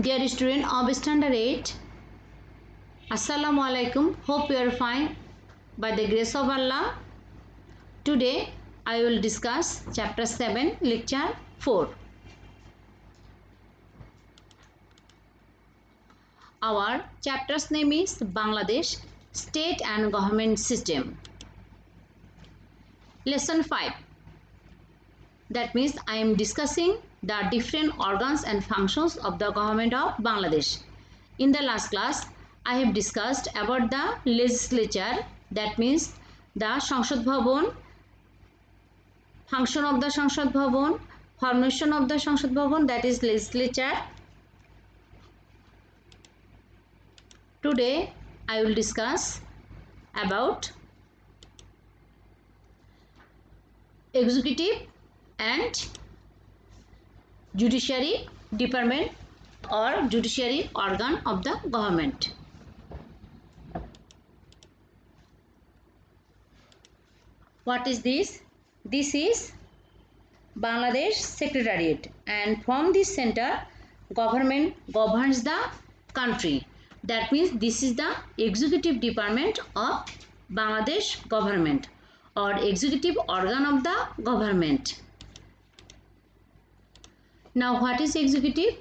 Dear student of Standard 8, Assalamu alaikum. Hope you are fine by the grace of Allah. Today I will discuss chapter 7, lecture 4. Our chapter's name is Bangladesh State and Government System. Lesson 5. That means I am discussing the different organs and functions of the government of Bangladesh. In the last class, I have discussed about the legislature, that means the Sangsad Bhavan, function of the Sangsad Bhavan, formation of the Sangsad Bhavan, that is legislature. Today I will discuss about executive and judiciary department or judiciary organ of the government. What is this? This is Bangladesh Secretariat, and from this center government governs the country. That means this is the executive department of Bangladesh government or executive organ of the government. Now what is executive?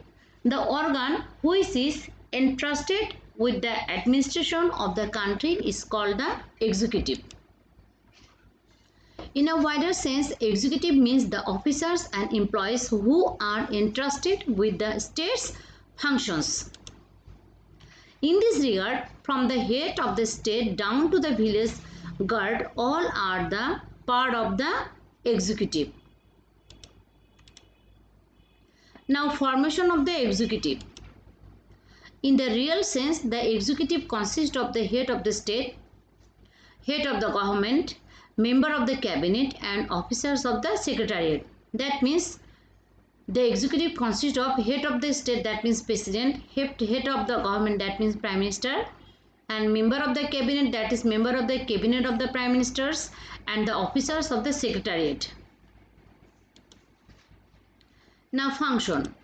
The organ which is entrusted with the administration of the country is called the executive. In a wider sense, executive means the officers and employees who are entrusted with the state's functions. In this regard, from the head of the state down to the village guard, all are the part of the executive. Now, formation of the executive. In the real sense, the executive consists of the head of the state, head of the government, member of the cabinet and officers of the secretariat. That means the executive consists of head of the state, that means president, head of the government, that means prime minister, and member of the cabinet, that is member of the cabinet of the prime ministers, and the officers of the secretariat. Now function.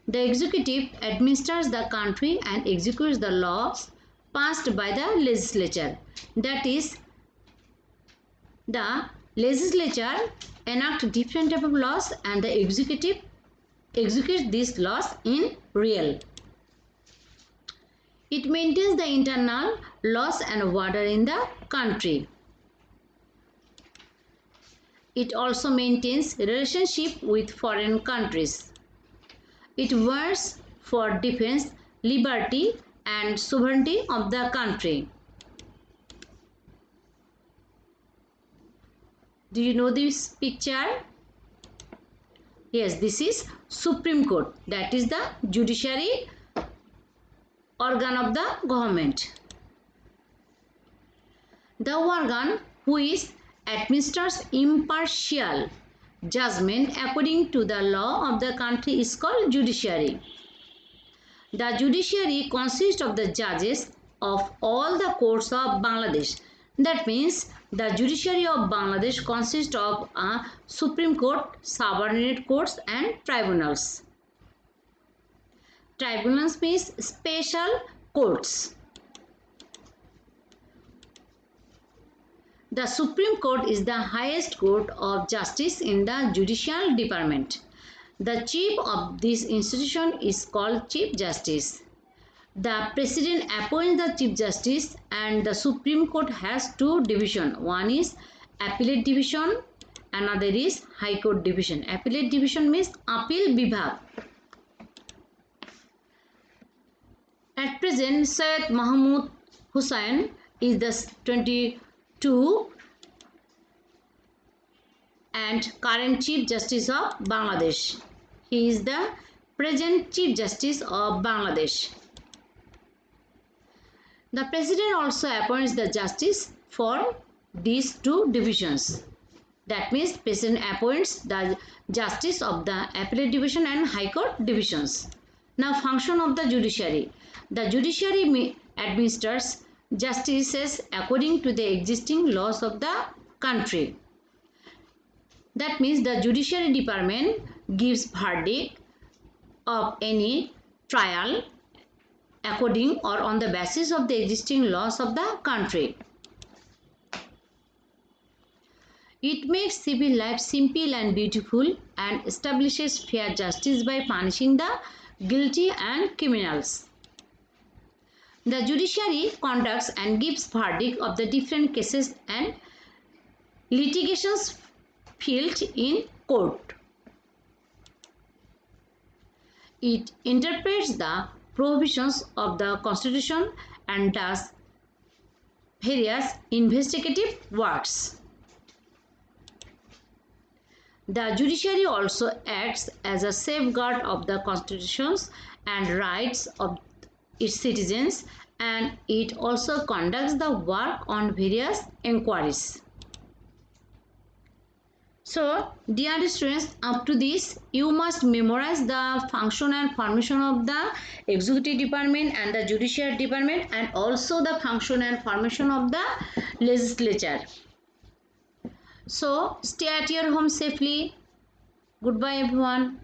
The executive administers the country and executes the laws passed by the legislature. That is, the legislature enact different type of laws and the executive executes these laws in real. It maintains the internal laws and order in the country. It also maintains relationship with foreign countries. It works for defense, liberty and sovereignty of the country. Do you know this picture? Yes, this is Supreme Court, that is the judiciary organ of the government. The organ which administers impartial judgment according to the law of the country is called judiciary. The judiciary consists of the judges of all the courts of Bangladesh. That means the judiciary of Bangladesh consists of a Supreme Court, subordinate courts and tribunals. Tribunals means special courts. The Supreme Court is the highest court of justice in the judicial department. The chief of this institution is called Chief Justice. The President appoints the Chief Justice, and the Supreme Court has two divisions. One is Appellate Division, another is High Court Division. Appellate Division means Appeal Vibhag. At present, Syed Mahmood Hussain is the 22 and current Chief Justice of Bangladesh. He is the present Chief Justice of Bangladesh. The President also appoints the justice for these two divisions. That means President appoints the justice of the Appellate Division and High Court divisions. Now function of the judiciary. The judiciary administers justices according to the existing laws of the country. That means the judiciary department gives verdict of any trial according or on the basis of the existing laws of the country. It makes civil life simple and beautiful and establishes fair justice by punishing the guilty and criminals. The judiciary conducts and gives verdict of the different cases and litigations filed in court. It interprets the provisions of the Constitution and does various investigative works. The judiciary also acts as a safeguard of the constitutions and rights of its citizens, and it also conducts the work on various inquiries. So, dear students, up to this, you must memorize the function and formation of the executive department and the judiciary department, and also the function and formation of the legislature. So, stay at your home safely. Goodbye, everyone.